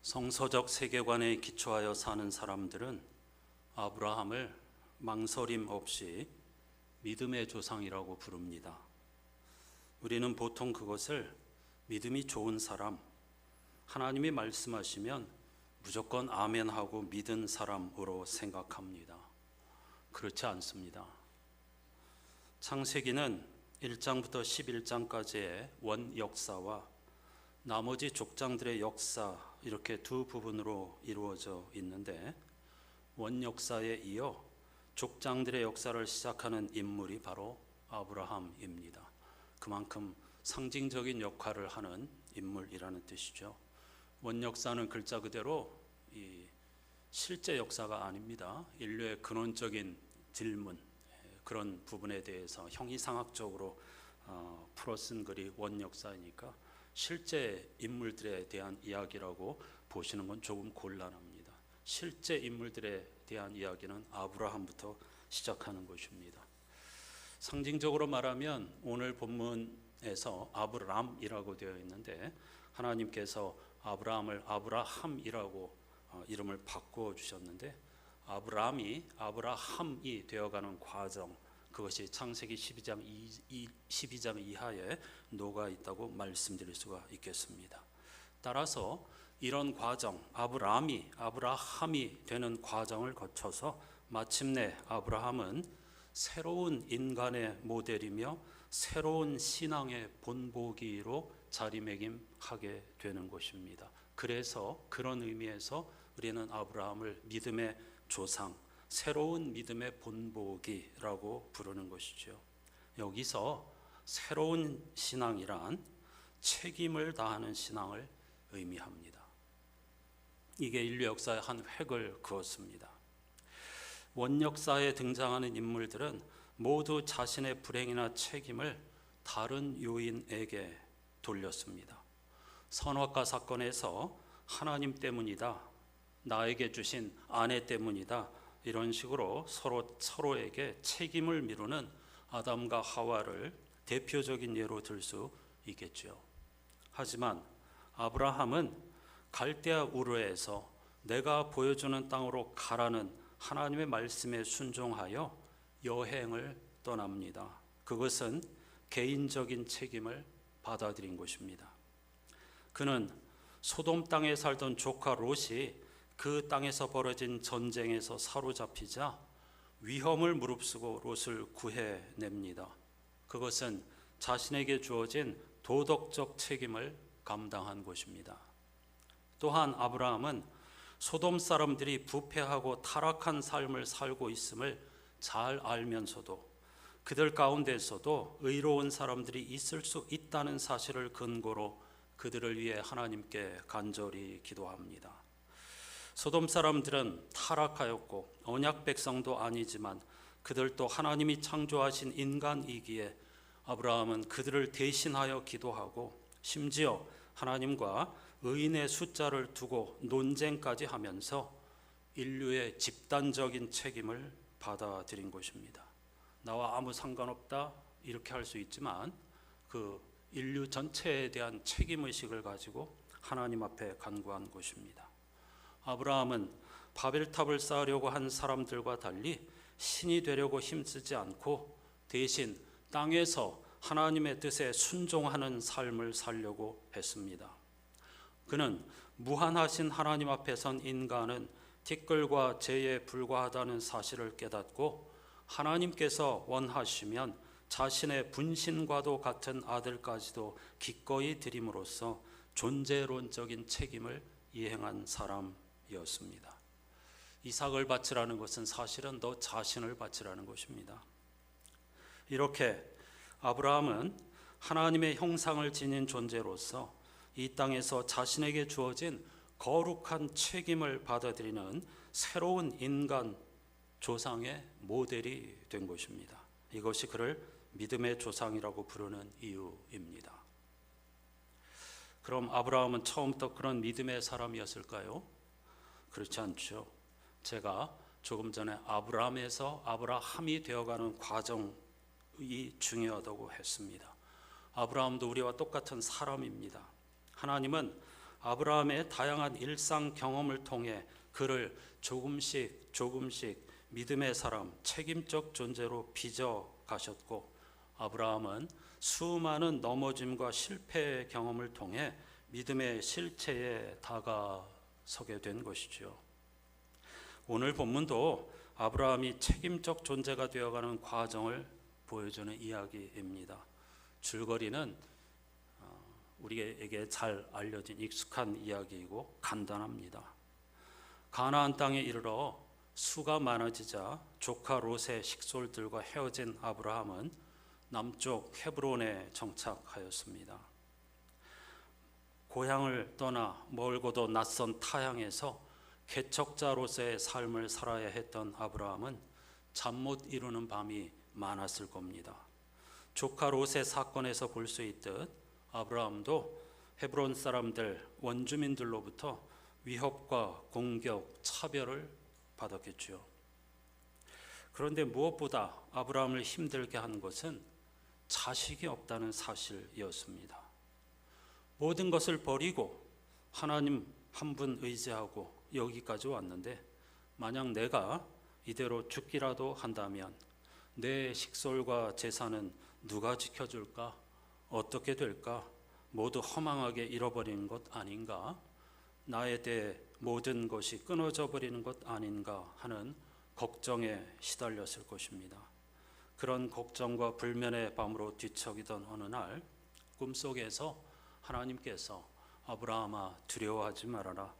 성서적 세계관에 기초하여 사는 사람들은 아브라함을 망설임 없이 믿음의 조상이라고 부릅니다. 우리는 보통 그것을 믿음이 좋은 사람, 하나님이 말씀하시면 무조건 아멘하고 믿은 사람으로 생각합니다. 그렇지 않습니다. 창세기는 1장부터 11장까지의 원 역사와 나머지 족장들의 역사, 이렇게 두 부분으로 이루어져 있는데, 원 역사에 이어 족장들의 역사를 시작하는 인물이 바로 아브라함입니다. 그만큼 상징적인 역할을 하는 인물이라는 뜻이죠. 원 역사는 글자 그대로 실제 역사가 아닙니다. 인류의 근원적인 질문, 그런 부분에 대해서 형이상학적으로 풀어 쓴 글이 원 역사이니까 실제 인물들에 대한 이야기라고 보시는 건 조금 곤란합니다. 실제 인물들에 대한 이야기는 아브라함부터 시작하는 것입니다. 상징적으로 말하면 오늘 본문에서 아브람이라고 되어 있는데, 하나님께서 아브라함을 아브라함이라고 이름을 바꾸어 주셨는데, 아브람이 아브라함이 되어가는 과정, 그것이 창세기 12장 이하에 녹아 있다고 말씀드릴 수가 있겠습니다. 따라서 이런 과정, 아브라함이 되는 과정을 거쳐서 마침내 아브라함은 새로운 인간의 모델이며 새로운 신앙의 본보기로 자리매김하게 되는 것입니다. 그래서 그런 의미에서 우리는 아브라함을 믿음의 조상, 새로운 믿음의 본보기라고 부르는 것이죠. 여기서 새로운 신앙이란 책임을 다하는 신앙을 의미합니다. 이게 인류 역사의 한 획을 그었습니다. 원 역사에 등장하는 인물들은 모두 자신의 불행이나 책임을 다른 요인에게 돌렸습니다. 선악과 사건에서 하나님 때문이다, 나에게 주신 아내 때문이다, 이런 식으로 서로에게 책임을 미루는 아담과 하와를 대표적인 예로 들 수 있겠죠. 하지만 아브라함은 갈대아 우르에서 내가 보여주는 땅으로 가라는 하나님의 말씀에 순종하여 여행을 떠납니다. 그것은 개인적인 책임을 받아들인 것입니다. 그는 소돔 땅에 살던 조카 롯이 그 땅에서 벌어진 전쟁에서 사로잡히자 위험을 무릅쓰고 롯을 구해냅니다. 그것은 자신에게 주어진 도덕적 책임을 감당한 것입니다. 또한 아브라함은 소돔 사람들이 부패하고 타락한 삶을 살고 있음을 잘 알면서도 그들 가운데서도 의로운 사람들이 있을 수 있다는 사실을 근거로 그들을 위해 하나님께 간절히 기도합니다. 소돔 사람들은 타락하였고 언약 백성도 아니지만 그들도 하나님이 창조하신 인간이기에 아브라함은 그들을 대신하여 기도하고 심지어 하나님과 의인의 숫자를 두고 논쟁까지 하면서 인류의 집단적인 책임을 받아들인 것입니다. 나와 아무 상관없다 이렇게 할 수 있지만 그 인류 전체에 대한 책임의식을 가지고 하나님 앞에 간구한 것입니다. 아브라함은 바벨탑을 쌓으려고 한 사람들과 달리 신이 되려고 힘쓰지 않고 대신 땅에서 하나님의 뜻에 순종하는 삶을 살려고 했습니다. 그는 무한하신 하나님 앞에 선 인간은 티끌과 재에 불과하다는 사실을 깨닫고 하나님께서 원하시면 자신의 분신과도 같은 아들까지도 기꺼이 드림으로써 존재론적인 책임을 이행한 사람이었습니다. 이삭을 바치라는 것은 사실은 너 자신을 바치라는 것입니다. 이렇게 아브라함은 하나님의 형상을 지닌 존재로서 이 땅에서 자신에게 주어진 거룩한 책임을 받아들이는 새로운 인간 조상의 모델이 된 것입니다. 이것이 그를 믿음의 조상이라고 부르는 이유입니다. 그럼 아브라함은 처음부터 그런 믿음의 사람이었을까요? 그렇지 않죠. 제가 조금 전에 아브람에서 아브라함이 되어가는 과정이 중요하다고 했습니다. 아브라함도 우리와 똑같은 사람입니다. 하나님은 아브라함의 다양한 일상 경험을 통해 그를 조금씩 믿음의 사람, 책임적 존재로 빚어 가셨고, 아브라함은 수많은 넘어짐과 실패의 경험을 통해 믿음의 실체에 다가서게 된 것이죠. 오늘 본문도 아브라함이 책임적 존재가 되어가는 과정을 보여주는 이야기입니다. 줄거리는 우리에게 잘 알려진 익숙한 이야기이고 간단합니다. 가나안 땅에 이르러 수가 많아지자 조카 롯의 식솔들과 헤어진 아브라함은 남쪽 헤브론에 정착하였습니다. 고향을 떠나 멀고도 낯선 타향에서 개척자로서의 삶을 살아야 했던 아브라함은 잠 못 이루는 밤이 많았을 겁니다. 조카 롯의 사건에서 볼 수 있듯 아브라함도 헤브론 사람들, 원주민들로부터 위협과 공격, 차별을 받았겠죠. 그런데 무엇보다 아브라함을 힘들게 한 것은 자식이 없다는 사실이었습니다. 모든 것을 버리고 하나님 한 분 의지하고 여기까지 왔는데, 만약 내가 이대로 죽기라도 한다면 내 식솔과 재산은 누가 지켜줄까? 어떻게 될까? 모두 허망하게 잃어버리는 것 아닌가? 나에 대해 모든 것이 끊어져 버리는 것 아닌가 하는 걱정에 시달렸을 것입니다. 그런 걱정과 불면의 밤으로 뒤척이던 어느 날, 꿈속에서 하나님께서 아브라함아 두려워하지 말아라,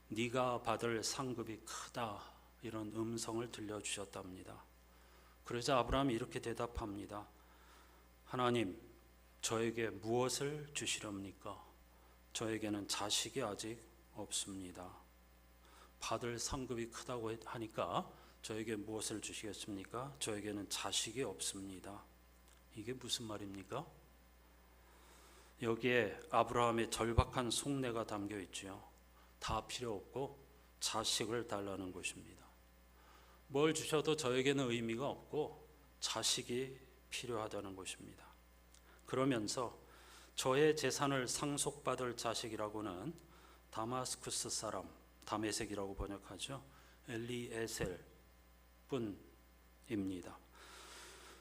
네가 받을 상급이 크다, 이런 음성을 들려주셨답니다. 그러자 아브라함이 이렇게 대답합니다. 하나님, 저에게 무엇을 주시렵니까? 저에게는 자식이 아직 없습니다. 받을 상급이 크다고 하니까 저에게 무엇을 주시겠습니까? 저에게는 자식이 없습니다. 이게 무슨 말입니까? 여기에 아브라함의 절박한 속내가 담겨 있지요. 다 필요 없고 자식을 달라는 것입니다. 뭘 주셔도 저에게는 의미가 없고 자식이 필요하다는 것입니다. 그러면서 저의 재산을 상속받을 자식이라고는 다마스쿠스 사람, 다메섹이라고 번역하죠, 엘리에셀 뿐입니다.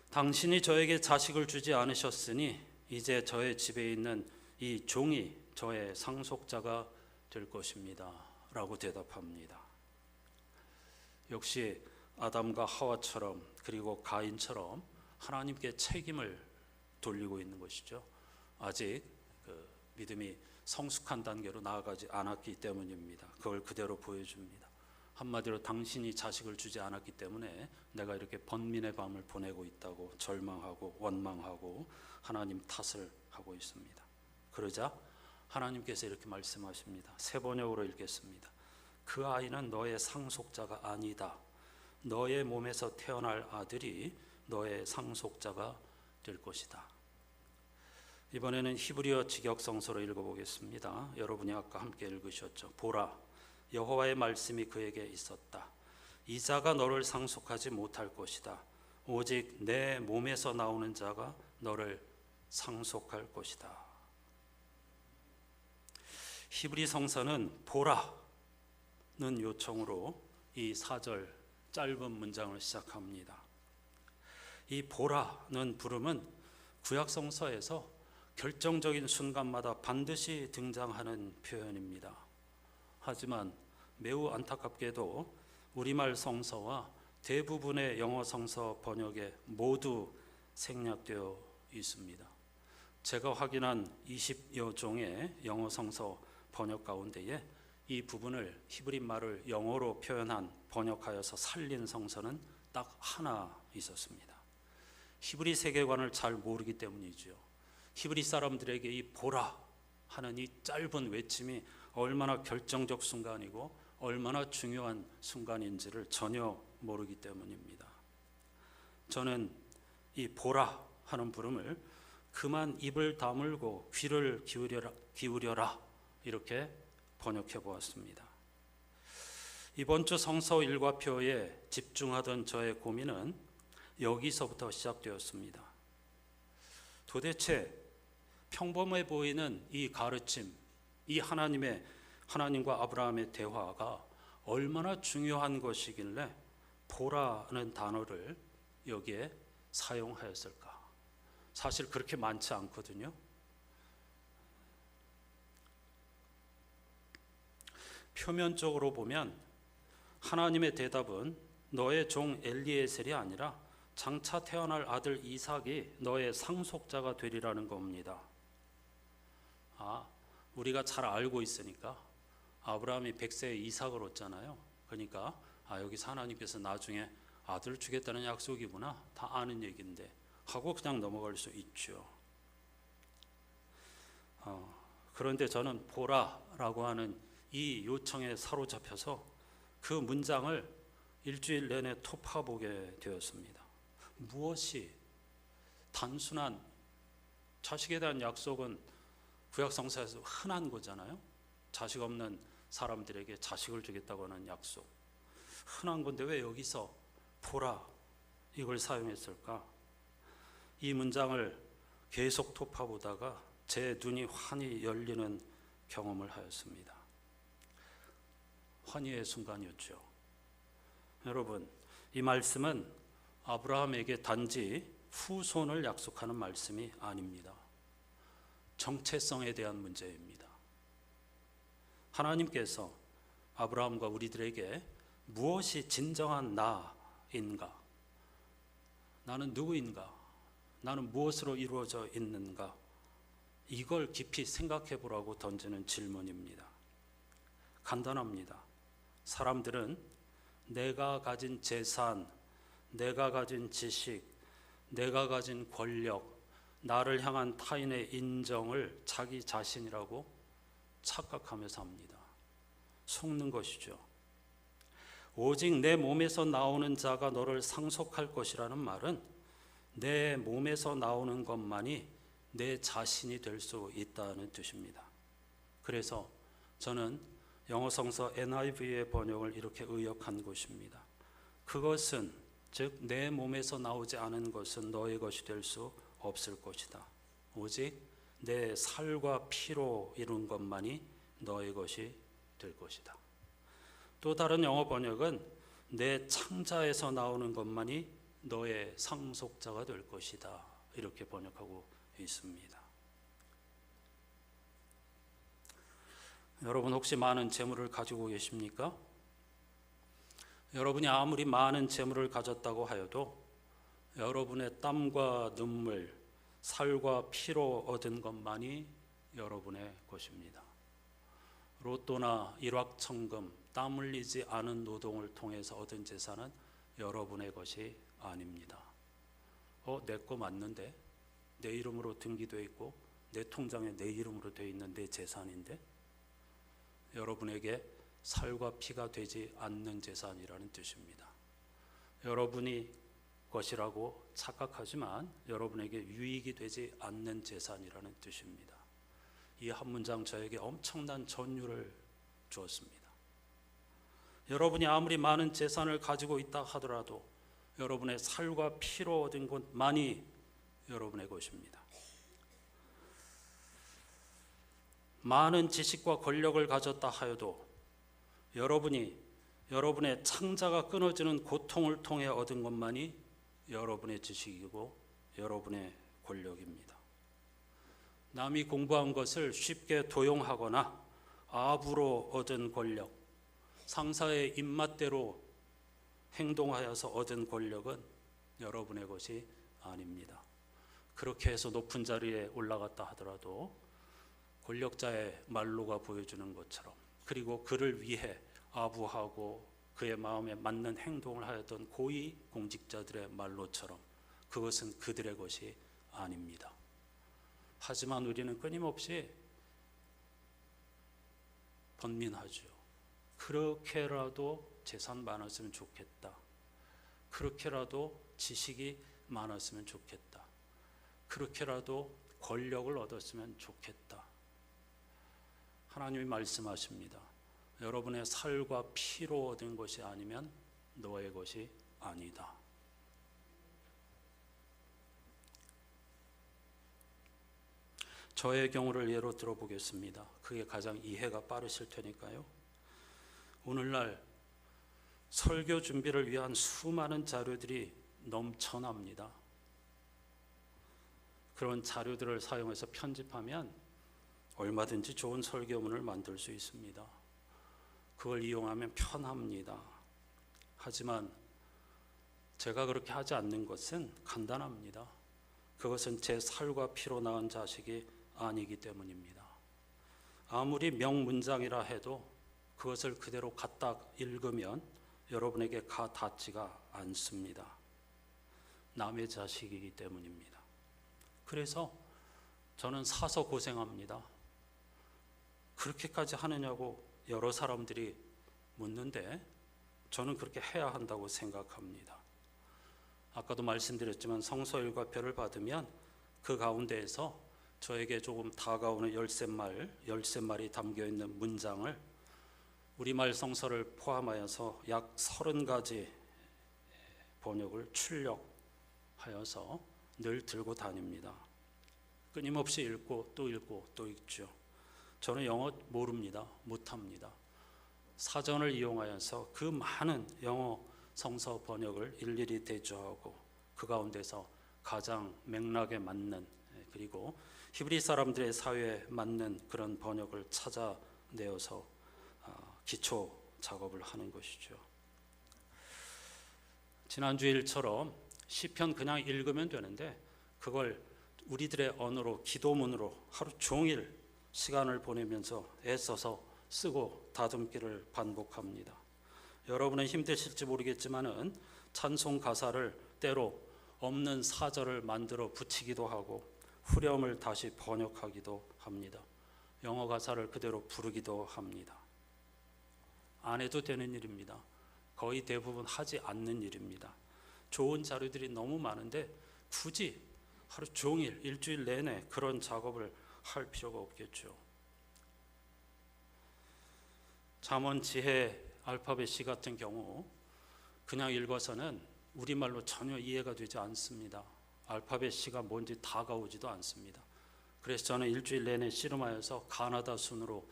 당신이 저에게 자식을 주지 않으셨으니 이제 저의 집에 있는 이 종이 저의 상속자가 될 것입니다 라고 대답합니다. 역시 아담과 하와처럼, 그리고 가인처럼 하나님께 책임을 돌리고 있는 것이죠. 아직 믿음이 성숙한 단계로 나아가지 않았기 때문입니다. 그걸 그대로 보여줍니다. 한마디로 당신이 자식을 주지 않았기 때문에 내가 이렇게 번민의 밤을 보내고 있다고 절망하고 원망하고 하나님 탓을 하고 있습니다. 그러자 하나님께서 이렇게 말씀하십니다. 새 번역으로 읽겠습니다. 그 아이는 너의 상속자가 아니다. 너의 몸에서 태어날 아들이 너의 상속자가 될 것이다. 이번에는 히브리어 직역성서로 읽어보겠습니다. 여러분이 아까 함께 읽으셨죠. 보라, 여호와의 말씀이 그에게 있었다. 이 자가 너를 상속하지 못할 것이다. 오직 내 몸에서 나오는 자가 너를 상속할 것이다. 히브리 성서는 보라는 요청으로 이 4절 짧은 문장을 시작합니다. 이 보라는 부름은 구약 성서에서 결정적인 순간마다 반드시 등장하는 표현입니다. 하지만 매우 안타깝게도 우리말 성서와 대부분의 영어 성서 번역에 모두 생략되어 있습니다. 제가 확인한 20여 종의 영어 성서 번역 가운데에 이 부분을 히브리 말을 영어로 표현한, 번역하여서 살린 성서는 딱 하나 있었습니다. 히브리 세계관을 잘 모르기 때문이죠. 히브리 사람들에게 이 보라 하는 이 짧은 외침이 얼마나 결정적 순간이고 얼마나 중요한 순간인지를 전혀 모르기 때문입니다. 저는 이 보라 하는 부름을 그만 입을 다물고 귀를 기울여라 이렇게 번역해 보았습니다. 이번 주 성서 일과표에 집중하던 저의 고민은 여기서부터 시작되었습니다. 도대체 평범해 보이는 이 가르침, 이 하나님의 하나님과 아브라함의 대화가 얼마나 중요한 것이길래 보라는 단어를 여기에 사용하였을까? 사실 그렇게 많지 않거든요. 표면적으로 보면 하나님의 대답은 너의 종 엘리에셀이 아니라 장차 태어날 아들 이삭이 너의 상속자가 되리라는 겁니다. 우리가 잘 알고 있으니까 아브라함이 100세에 이삭을 얻잖아요. 그러니까 여기서 하나님께서 나중에 아들 주겠다는 약속이구나, 다 아는 얘기인데 하고 그냥 넘어갈 수 있죠. 그런데 저는 보라라고 하는 이 요청에 사로잡혀서 그 문장을 일주일 내내 토파보게 되었습니다. 무엇이 단순한 자식에 대한 약속은 구약 성서에서 흔한 거잖아요. 자식 없는 사람들에게 자식을 주겠다고 하는 약속, 흔한 건데 왜 여기서 보라 이걸 사용했을까? 이 문장을 계속 토파보다가 제 눈이 환히 열리는 경험을 하였습니다. 환희의 순간이었죠. 여러분, 이 말씀은 아브라함에게 단지 후손을 약속하는 말씀이 아닙니다. 정체성에 대한 문제입니다. 하나님께서 아브라함과 우리들에게 무엇이 진정한 나인가? 나는 누구인가? 나는 무엇으로 이루어져 있는가? 이걸 깊이 생각해 보라고 던지는 질문입니다. 간단합니다. 사람들은 내가 가진 재산, 내가 가진 지식, 내가 가진 권력, 나를 향한 타인의 인정을 자기 자신이라고 착각하며 삽니다. 속는 것이죠. 오직 내 몸에서 나오는 자가 너를 상속할 것이라는 말은 내 몸에서 나오는 것만이 내 자신이 될 수 있다는 뜻입니다. 그래서 저는 영어 성서 NIV의 번역을 이렇게 의역한 것입니다. 그것은 즉 내 몸에서 나오지 않은 것은 너의 것이 될 수 없을 것이다. 오직 내 살과 피로 이룬 것만이 너의 것이 될 것이다. 또 다른 영어 번역은 내 창자에서 나오는 것만이 너의 상속자가 될 것이다. 이렇게 번역하고 있습니다. 여러분 혹시 많은 재물을 가지고 계십니까? 여러분이 아무리 많은 재물을 가졌다고 하여도 여러분의 땀과 눈물, 살과 피로 얻은 것만이 여러분의 것입니다. 로또나 일확천금, 땀 흘리지 않은 노동을 통해서 얻은 재산은 여러분의 것이 아닙니다. 내 거 맞는데? 내 이름으로 등기되어 있고 내 통장에 내 이름으로 되어 있는 내 재산인데? 여러분에게 살과 피가 되지 않는 재산이라는 뜻입니다. 여러분이 것이라고 착각하지만 여러분에게 유익이 되지 않는 재산이라는 뜻입니다. 이 한 문장 저에게 엄청난 전율을 주었습니다. 여러분이 아무리 많은 재산을 가지고 있다 하더라도 여러분의 살과 피로 얻은 것만이 여러분의 것입니다. 많은 지식과 권력을 가졌다 하여도 여러분이 여러분의 창자가 끊어지는 고통을 통해 얻은 것만이 여러분의 지식이고 여러분의 권력입니다. 남이 공부한 것을 쉽게 도용하거나 압으로 얻은 권력, 상사의 입맛대로 행동하여서 얻은 권력은 여러분의 것이 아닙니다. 그렇게 해서 높은 자리에 올라갔다 하더라도 권력자의 말로가 보여주는 것처럼, 그리고 그를 위해 아부하고 그의 마음에 맞는 행동을 하였던 고위 공직자들의 말로처럼 그것은 그들의 것이 아닙니다. 하지만 우리는 끊임없이 번민하죠. 그렇게라도 재산 많았으면 좋겠다. 그렇게라도 지식이 많았으면 좋겠다. 그렇게라도 권력을 얻었으면 좋겠다. 하나님이 말씀하십니다. 여러분의 살과 피로 얻은 것이 아니면 너의 것이 아니다. 저의 경우를 예로 들어보겠습니다. 그게 가장 이해가 빠르실 테니까요. 오늘날 설교 준비를 위한 수많은 자료들이 넘쳐납니다. 그런 자료들을 사용해서 편집하면 얼마든지 좋은 설교문을 만들 수 있습니다. 그걸 이용하면 편합니다. 하지만 제가 그렇게 하지 않는 것은 간단합니다. 그것은 제 살과 피로 낳은 자식이 아니기 때문입니다. 아무리 명문장이라 해도 그것을 그대로 갖다 읽으면 여러분에게 가 닿지가 않습니다. 남의 자식이기 때문입니다. 그래서 저는 사서 고생합니다. 그렇게까지 하느냐고 여러 사람들이 묻는데 저는 그렇게 해야 한다고 생각합니다. 아까도 말씀드렸지만 성서일과표를 받으면 그 가운데에서 저에게 조금 다가오는 열쇠말이 담겨있는 문장을 우리말 성서를 포함하여서 약 30가지 번역을 출력하여서 늘 들고 다닙니다. 끊임없이 읽고 또 읽고 또 읽죠. 저는 영어 모릅니다. 못합니다. 사전을 이용하여서 그 많은 영어 성서 번역을 일일이 대조하고 그 가운데서 가장 맥락에 맞는, 그리고 히브리 사람들의 사회에 맞는 그런 번역을 찾아내어서 기초 작업을 하는 것이죠. 지난주 일처럼 시편 그냥 읽으면 되는데 그걸 우리들의 언어로 기도문으로 하루 종일 시간을 보내면서 애써서 쓰고 다듬기를 반복합니다. 여러분은 힘드실지 모르겠지만은 찬송 가사를 때로 없는 사절을 만들어 붙이기도 하고 후렴을 다시 번역하기도 합니다. 영어 가사를 그대로 부르기도 합니다. 안 해도 되는 일입니다. 거의 대부분 하지 않는 일입니다. 좋은 자료들이 너무 많은데 굳이 하루 종일 일주일 내내 그런 작업을 할 필요가 없겠죠. 잠언, 지혜, 알파벳 시 같은 경우 그냥 읽어서는 우리말로 전혀 이해가 되지 않습니다. 알파벳 시가 뭔지 다가오지도 않습니다. 그래서 저는 일주일 내내 씨름하여서 가나다 순으로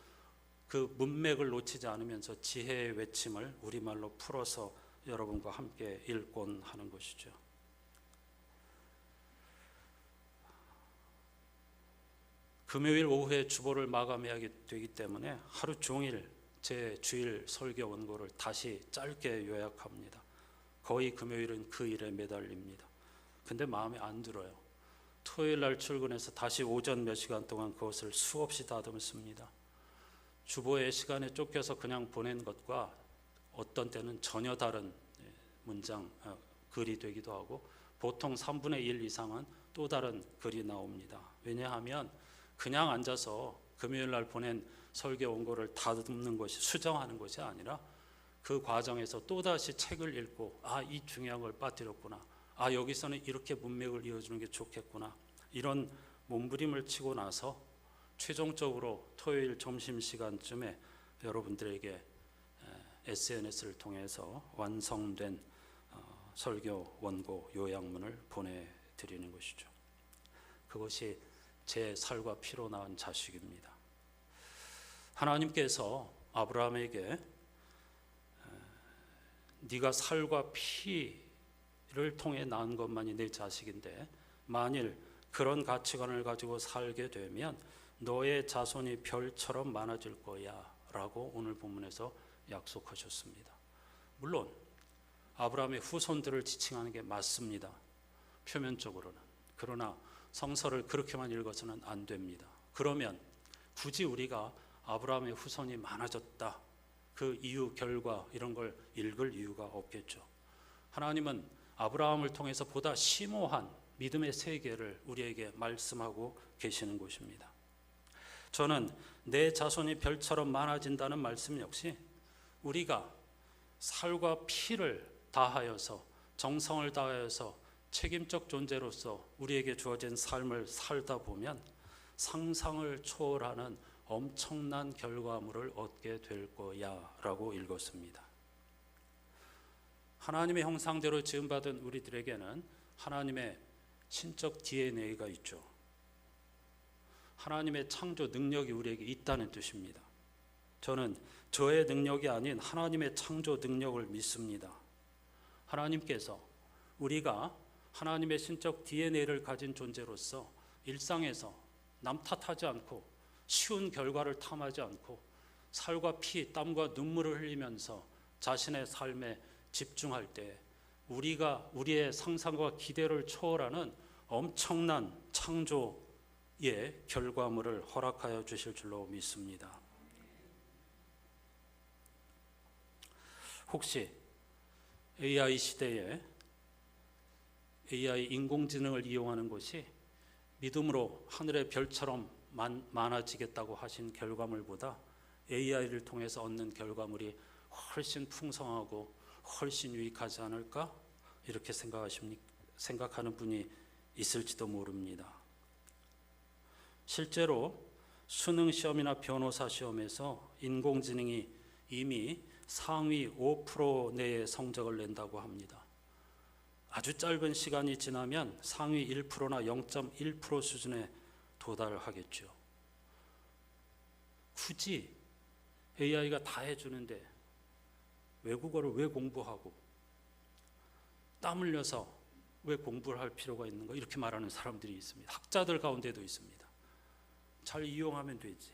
그 문맥을 놓치지 않으면서 지혜의 외침을 우리말로 풀어서 여러분과 함께 읽곤 하는 것이죠. 금요일 오후에 주보를 마감해야 되기 때문에 하루 종일 제 주일 설교 원고를 다시 짧게 요약합니다. 거의 금요일은 그 일에 매달립니다. 근데 마음에 안 들어요. 토요일 날 출근해서 다시 오전 몇 시간 동안 그것을 수없이 다듬습니다. 주보의 시간에 쫓겨서 그냥 보낸 것과 어떤 때는 전혀 다른 문장, 글이 되기도 하고 보통 3분의 1 이상은 또 다른 글이 나옵니다. 왜냐하면 그냥 앉아서 금요일 날 보낸 설교 원고를 다듬는 것이, 수정하는 것이 아니라 그 과정에서 또다시 책을 읽고 이 중요한 걸 빠뜨렸구나, 여기서는 이렇게 문맥을 이어주는 게 좋겠구나, 이런 몸부림을 치고 나서 최종적으로 토요일 점심시간쯤에 여러분들에게 SNS를 통해서 완성된 설교 원고 요약문을 보내드리는 것이죠. 그것이 제 살과 피로 낳은 자식입니다. 하나님께서 아브라함에게 네가 살과 피를 통해 낳은 것만이 내 자식인데 만일 그런 가치관을 가지고 살게 되면 너의 자손이 별처럼 많아질 거야 라고 오늘 본문에서 약속하셨습니다. 물론 아브라함의 후손들을 지칭하는 게 맞습니다. 표면적으로는. 그러나 성서를 그렇게만 읽어서는 안 됩니다. 그러면 굳이 우리가 아브라함의 후손이 많아졌다, 그 이유, 결과 이런 걸 읽을 이유가 없겠죠. 하나님은 아브라함을 통해서 보다 심오한 믿음의 세계를 우리에게 말씀하고 계시는 것입니다. 저는 내 자손이 별처럼 많아진다는 말씀 역시 우리가 살과 피를 다하여서 정성을 다하여서 책임적 존재로서 우리에게 주어진 삶을 살다 보면 상상을 초월하는 엄청난 결과물을 얻게 될 거야 라고 읽었습니다. 하나님의 형상대로 지음받은 우리들에게는 하나님의 신적 DNA가 있죠. 하나님의 창조 능력이 우리에게 있다는 뜻입니다. 저는 저의 능력이 아닌 하나님의 창조 능력을 믿습니다. 하나님께서 우리가 하나님의 신적 DNA를 가진 존재로서 일상에서 남 탓하지 않고 쉬운 결과를 탐하지 않고 살과 피, 땀과 눈물을 흘리면서 자신의 삶에 집중할 때 우리가 우리의 상상과 기대를 초월하는 엄청난 창조의 결과물을 허락하여 주실 줄로 믿습니다. 혹시 AI 시대에 AI 인공지능을 이용하는 것이 믿음으로 하늘의 별처럼 많아지겠다고 하신 결과물보다 AI를 통해서 얻는 결과물이 훨씬 풍성하고 훨씬 유익하지 않을까? 이렇게 생각하는 분이 있을지도 모릅니다. 실제로 수능 시험이나 변호사 시험에서 인공지능이 이미 상위 5% 내의 성적을 낸다고 합니다. 아주 짧은 시간이 지나면 상위 1%나 0.1% 수준에 도달하겠죠. 굳이 AI가 다 해주는데 외국어를 왜 공부하고 땀 흘려서 왜 공부를 할 필요가 있는가, 이렇게 말하는 사람들이 있습니다. 학자들 가운데도 있습니다. 잘 이용하면 되지.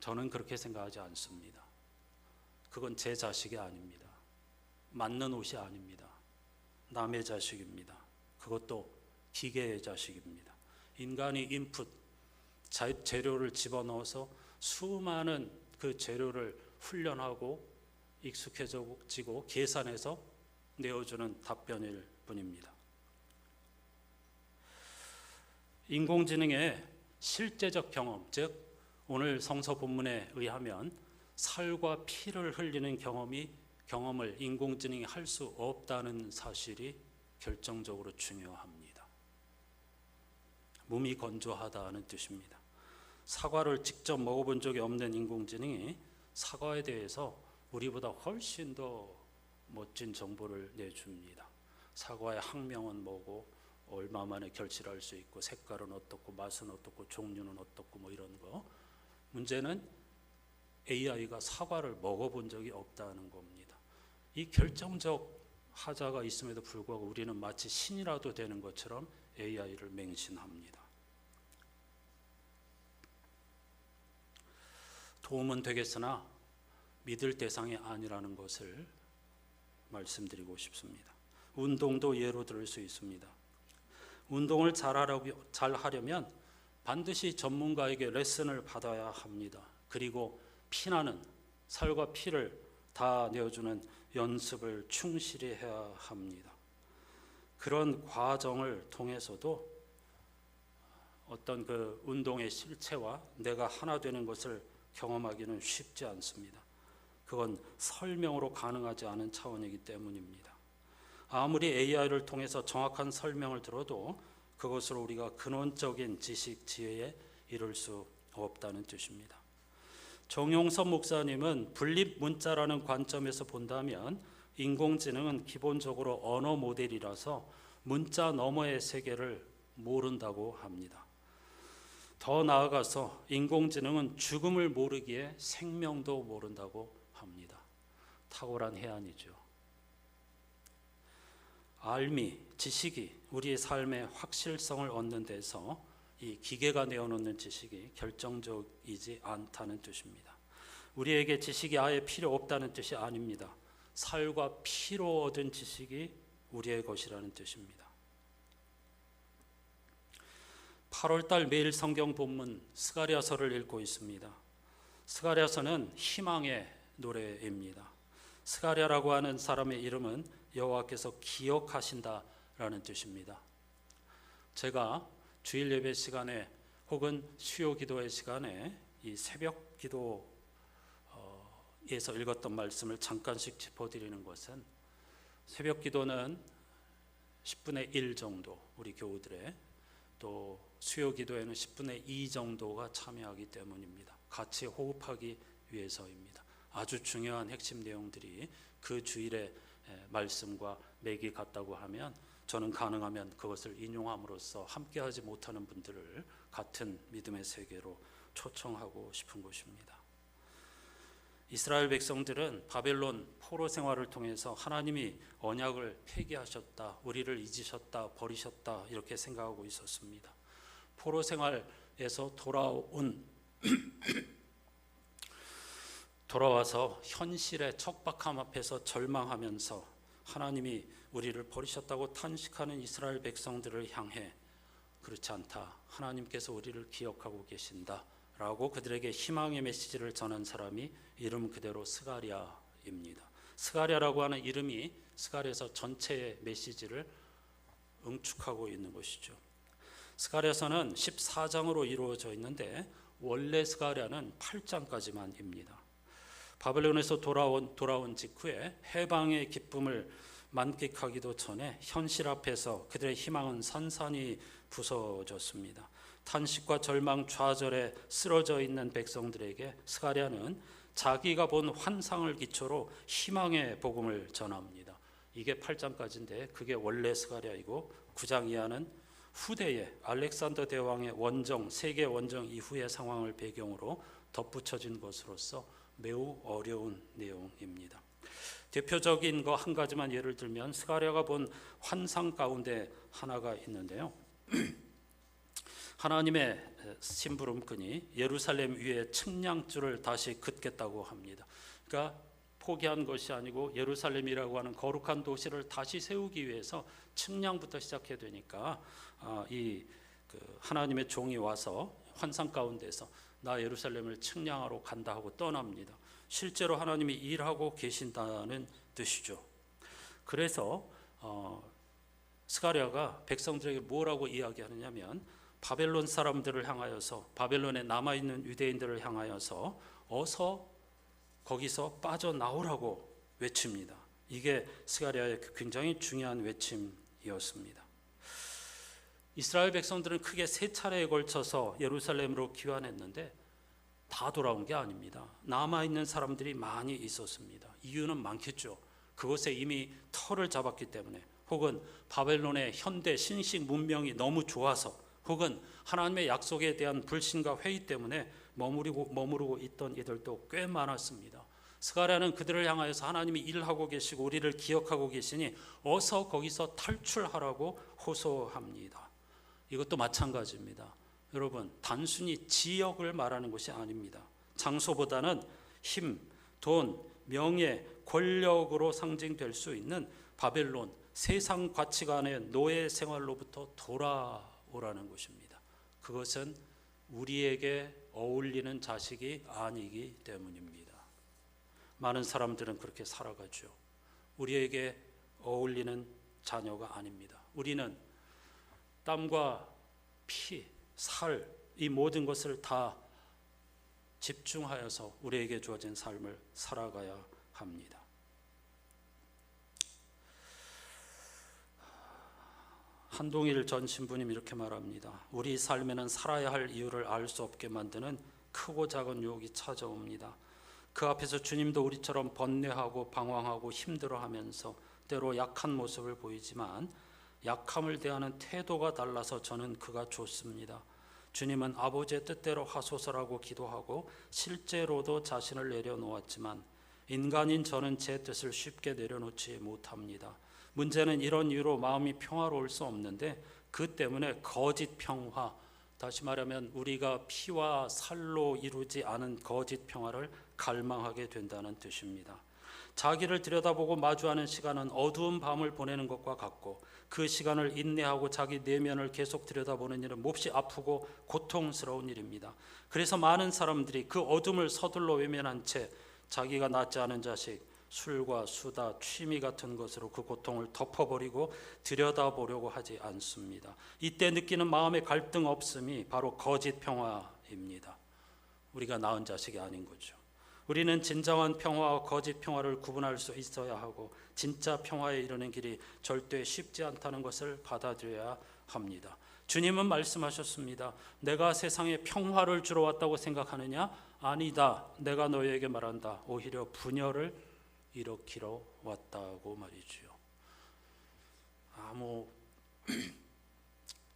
저는 그렇게 생각하지 않습니다. 그건 제 자식이 아닙니다. 맞는 옷이 아닙니다. 남의 자식입니다. 그것도 기계의 자식입니다. 인간이 인풋, 재료를 집어넣어서 수많은 그 재료를 훈련하고 익숙해지고 계산해서 내어주는 답변일 뿐입니다. 인공지능의 실제적 경험, 즉 오늘 성서 본문에 의하면 살과 피를 흘리는 경험을 인공지능이 할 수 없다는 사실이 결정적으로 중요합니다. 몸이 건조하다는 뜻입니다. 사과를 직접 먹어본 적이 없는 인공지능이 사과에 대해서 우리보다 훨씬 더 멋진 정보를 내줍니다. 사과의 학명은 뭐고 얼마 만에 결실할 수 있고 색깔은 어떻고 맛은 어떻고 종류는 어떻고 뭐 이런 거. 문제는 AI가 사과를 먹어본 적이 없다는 겁니다. 이 결정적 하자가 있음에도 불구하고 우리는 마치 신이라도 되는 것처럼 AI를 맹신합니다. 도움은 되겠으나 믿을 대상이 아니라는 것을 말씀드리고 싶습니다. 운동도 예로 들을 수 있습니다. 운동을 잘하려면 반드시 전문가에게 레슨을 받아야 합니다. 그리고 피나는 살과 피를 다 내어주는 연습을 충실히 해야 합니다. 그런 과정을 통해서도 어떤 그 운동의 실체와 내가 하나 되는 것을 경험하기는 쉽지 않습니다. 그건 설명으로 가능하지 않은 차원이기 때문입니다. 아무리 AI를 통해서 정확한 설명을 들어도 그것으로 우리가 근원적인 지식, 지혜에 이룰 수 없다는 뜻입니다. 정용섭 목사님은 분립 문자라는 관점에서 본다면 인공지능은 기본적으로 언어 모델이라서 문자 너머의 세계를 모른다고 합니다. 더 나아가서 인공지능은 죽음을 모르기에 생명도 모른다고 합니다. 탁월한 해안이죠. 알미, 지식이 우리의 삶의 확실성을 얻는 데서 이 기계가 내어놓는 지식이 결정적이지 않다는 뜻입니다. 우리에게 지식이 아예 필요 없다는 뜻이 아닙니다. 살과 피로 얻은 지식이 우리의 것이라는 뜻입니다. 8월달 매일 성경 본문 스가랴서를 읽고 있습니다. 스가랴서는 희망의 노래입니다. 스가랴라고 하는 사람의 이름은 여호와께서 기억하신다라는 뜻입니다. 제가 주일 예배 시간에 혹은 수요 기도의 시간에 이 새벽 기도에서 읽었던 말씀을 잠깐씩 짚어드리는 것은, 새벽 기도는 10분의 1 정도 우리 교우들의, 또 수요 기도에는 10분의 2 정도가 참여하기 때문입니다. 같이 호흡하기 위해서입니다. 아주 중요한 핵심 내용들이 그 주일의 말씀과 맥이 같다고 하면 저는 가능하면 그것을 인용함으로써 함께하지 못하는 분들을 같은 믿음의 세계로 초청하고 싶은 것입니다. 이스라엘 백성들은 바벨론 포로 생활을 통해서 하나님이 언약을 폐기하셨다, 우리를 잊으셨다, 버리셨다 이렇게 생각하고 있었습니다. 포로 생활에서 돌아와서 현실의 척박함 앞에서 절망하면서 하나님이 우리를 버리셨다고 탄식하는 이스라엘 백성들을 향해 그렇지 않다, 하나님께서 우리를 기억하고 계신다 라고 그들에게 희망의 메시지를 전한 사람이 이름 그대로 스가랴입니다. 스가랴라고 하는 이름이 스가랴서 전체의 메시지를 응축하고 있는 것이죠. 스가랴서는 14장으로 이루어져 있는데 원래 스가랴는 8장까지만입니다. 바벨론에서 돌아온 직후에 해방의 기쁨을 만끽하기도 전에 현실 앞에서 그들의 희망은 산산이 부서졌습니다. 탄식과 절망 좌절에 쓰러져 있는 백성들에게 스가랴는 자기가 본 환상을 기초로 희망의 복음을 전합니다. 이게 8장까지인데 그게 원래 스가랴이고 9장 이하는 후대의 알렉산더 대왕의 원정, 세계 원정 이후의 상황을 배경으로 덧붙여진 것으로서 매우 어려운 내용입니다. 대표적인 거 한 가지만 예를 들면 스가랴가 본 환상 가운데 하나가 있는데요. 하나님의 심부름꾼이 예루살렘 위에 측량줄을 다시 긋겠다고 합니다. 그러니까 포기한 것이 아니고 예루살렘이라고 하는 거룩한 도시를 다시 세우기 위해서 측량부터 시작해야 되니까 하나님의 종이 와서 환상 가운데서 나 예루살렘을 측량하러 간다 하고 떠납니다. 실제로 하나님이 일하고 계신다는 뜻이죠. 그래서 스가랴가 백성들에게 뭐라고 이야기하느냐면 바벨론 사람들을 향하여서, 바벨론에 남아있는 유대인들을 향하여서 어서 거기서 빠져나오라고 외칩니다. 이게 스가랴의 굉장히 중요한 외침이었습니다. 이스라엘 백성들은 크게 3차례에 걸쳐서 예루살렘으로 귀환했는데 다 돌아온 게 아닙니다. 남아있는 사람들이 많이 있었습니다. 이유는 많겠죠. 그것에 이미 터를 잡았기 때문에, 혹은 바벨론의 현대 신식 문명이 너무 좋아서, 혹은 하나님의 약속에 대한 불신과 회의 때문에 머무르고 있던 이들도 꽤 많았습니다. 스가랴는 그들을 향하여서 하나님이 일하고 계시고 우리를 기억하고 계시니 어서 거기서 탈출하라고 호소합니다. 이것도 마찬가지입니다. 여러분, 단순히 지역을 말하는 것이 아닙니다. 장소보다는 힘, 돈, 명예, 권력으로 상징될 수 있는 바벨론, 세상 가치관의 노예 생활로부터 돌아오라는 것입니다. 그것은 우리에게 어울리는 자식이 아니기 때문입니다. 많은 사람들은 그렇게 살아가죠. 우리에게 어울리는 자녀가 아닙니다. 우리는 땀과 피, 살, 이 모든 것을 다 집중하여서 우리에게 주어진 삶을 살아가야 합니다. 한동일 전 신부님 이렇게 말합니다. 우리 삶에는 살아야 할 이유를 알 수 없게 만드는 크고 작은 유혹이 찾아옵니다. 그 앞에서 주님도 우리처럼 번뇌하고 방황하고 힘들어하면서 때로 약한 모습을 보이지만 약함을 대하는 태도가 달라서 저는 그가 좋습니다. 주님은 아버지의 뜻대로 하소서라고 기도하고 실제로도 자신을 내려놓았지만 인간인 저는 제 뜻을 쉽게 내려놓지 못합니다. 문제는 이런 이유로 마음이 평화로울 수 없는데 그 때문에 거짓 평화, 다시 말하면 우리가 피와 살로 이루지 않은 거짓 평화를 갈망하게 된다는 뜻입니다. 자기를 들여다보고 마주하는 시간은 어두운 밤을 보내는 것과 같고 그 시간을 인내하고 자기 내면을 계속 들여다보는 일은 몹시 아프고 고통스러운 일입니다. 그래서 많은 사람들이 그 어둠을 서둘러 외면한 채 자기가 낳지 않은 자식, 술과 수다, 취미 같은 것으로 그 고통을 덮어버리고 들여다보려고 하지 않습니다. 이때 느끼는 마음의 갈등 없음이 바로 거짓 평화입니다. 우리가 낳은 자식이 아닌 거죠. 우리는 진정한 평화와 거짓 평화를 구분할 수 있어야 하고 진짜 평화에 이르는 길이 절대 쉽지 않다는 것을 받아들여야 합니다. 주님은 말씀하셨습니다. 내가 세상에 평화를 주러 왔다고 생각하느냐? 아니다. 내가 너희에게 말한다. 오히려 분열을 일으키러 왔다고 말이지요. 아무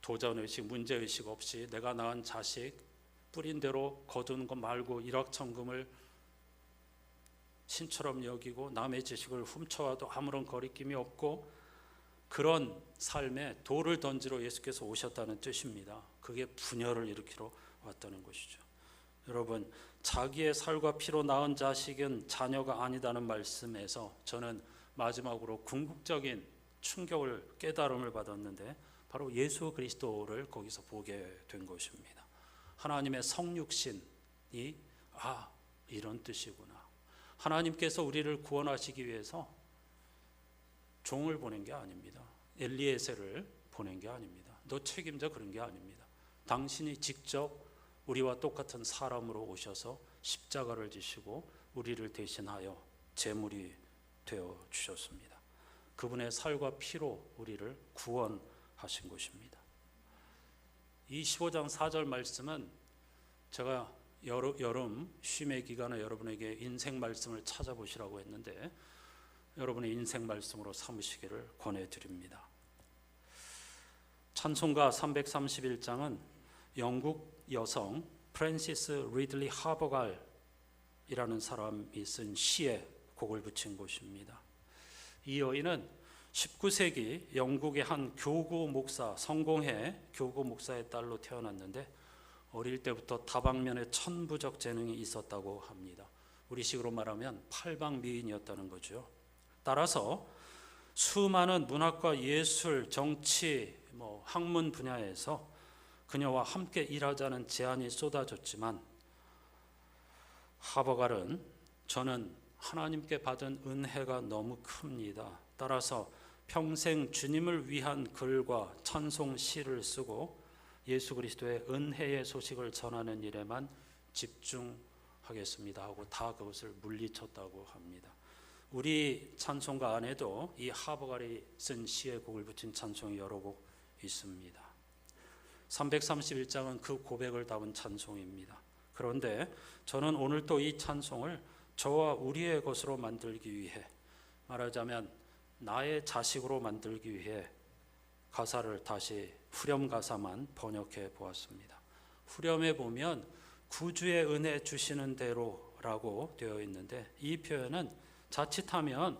도전의식, 문제의식 없이 내가 낳은 자식 뿌린 대로 거두는 것 말고 일확천금을 신처럼 여기고 남의 지식을 훔쳐와도 아무런 거리낌이 없고 그런 삶에 돌을 던지러 예수께서 오셨다는 뜻입니다. 그게 분열을 일으키러 왔다는 것이죠. 여러분, 자기의 살과 피로 낳은 자식은 자녀가 아니다는 말씀에서 저는 마지막으로 궁극적인 충격을, 깨달음을 받았는데 바로 예수 그리스도를 거기서 보게 된 것입니다. 하나님의 성육신이 이런 뜻이구나. 하나님께서 우리를 구원하시기 위해서 종을 보낸 게 아닙니다. 엘리에셀을 보낸 게 아닙니다. 너 책임져 그런 게 아닙니다. 당신이 직접 우리와 똑같은 사람으로 오셔서 십자가를 지시고 우리를 대신하여 제물이 되어 주셨습니다. 그분의 살과 피로 우리를 구원하신 것입니다. 이 15장 4절 말씀은 제가 여름 쉼의 기간에 여러분에게 인생 말씀을 찾아보시라고 했는데 여러분의 인생 말씀으로 삼으시기를 권해드립니다. 찬송가 331장은 영국 여성 프랜시스 리들리 하버갈이라는 사람이 쓴 시에 곡을 붙인 곳입니다. 이 여인은 19세기 영국의 한 교구 목사, 성공회 교구 목사의 딸로 태어났는데 어릴 때부터 다방면에 천부적 재능이 있었다고 합니다. 우리식으로 말하면 팔방미인이었다는 거죠. 따라서 수많은 문학과 예술, 정치, 학문 분야에서 그녀와 함께 일하자는 제안이 쏟아졌지만 하버갈은 저는 하나님께 받은 은혜가 너무 큽니다. 따라서 평생 주님을 위한 글과 찬송 시를 쓰고 예수 그리스도의 은혜의 소식을 전하는 일에만 집중하겠습니다 하고 다 그것을 물리쳤다고 합니다. 우리 찬송가 안에도 이 하버갈이 쓴 시에 곡을 붙인 찬송이 여러 곡 있습니다. 331장은 그 고백을 담은 찬송입니다. 그런데 저는 오늘 또 이 찬송을 저와 우리의 것으로 만들기 위해, 말하자면 나의 자식으로 만들기 위해 가사를 다시 후렴 가사만 번역해 보았습니다. 후렴에 보면 구주의 은혜 주시는 대로라고 되어 있는데 이 표현은 자칫하면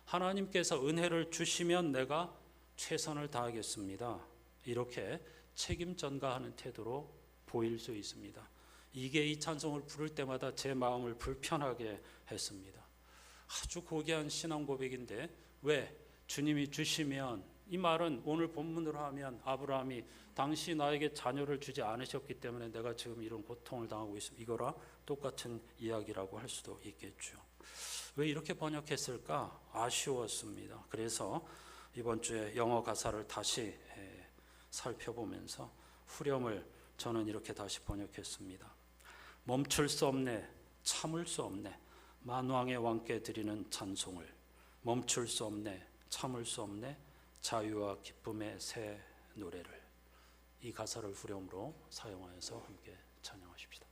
하나님께서 은혜를 주시면 내가 최선을 다하겠습니다, 이렇게 책임 전가하는 태도로 보일 수 있습니다. 이게 이 찬송을 부를 때마다 제 마음을 불편하게 했습니다. 아주 고귀한 신앙 고백인데 왜 주님이 주시면, 이 말은 오늘 본문으로 하면 아브라함이 당시 나에게 자녀를 주지 않으셨기 때문에 내가 지금 이런 고통을 당하고 있습니다, 이거랑 똑같은 이야기라고 할 수도 있겠죠. 왜 이렇게 번역했을까 아쉬웠습니다. 그래서 이번 주에 영어 가사를 다시 살펴보면서 후렴을 저는 이렇게 다시 번역했습니다. 멈출 수 없네, 참을 수 없네, 만왕의 왕께 드리는 찬송을. 멈출 수 없네, 참을 수 없네, 자유와 기쁨의 새 노래를. 이 가사를 후렴으로 사용하여서 함께 찬양하십시다.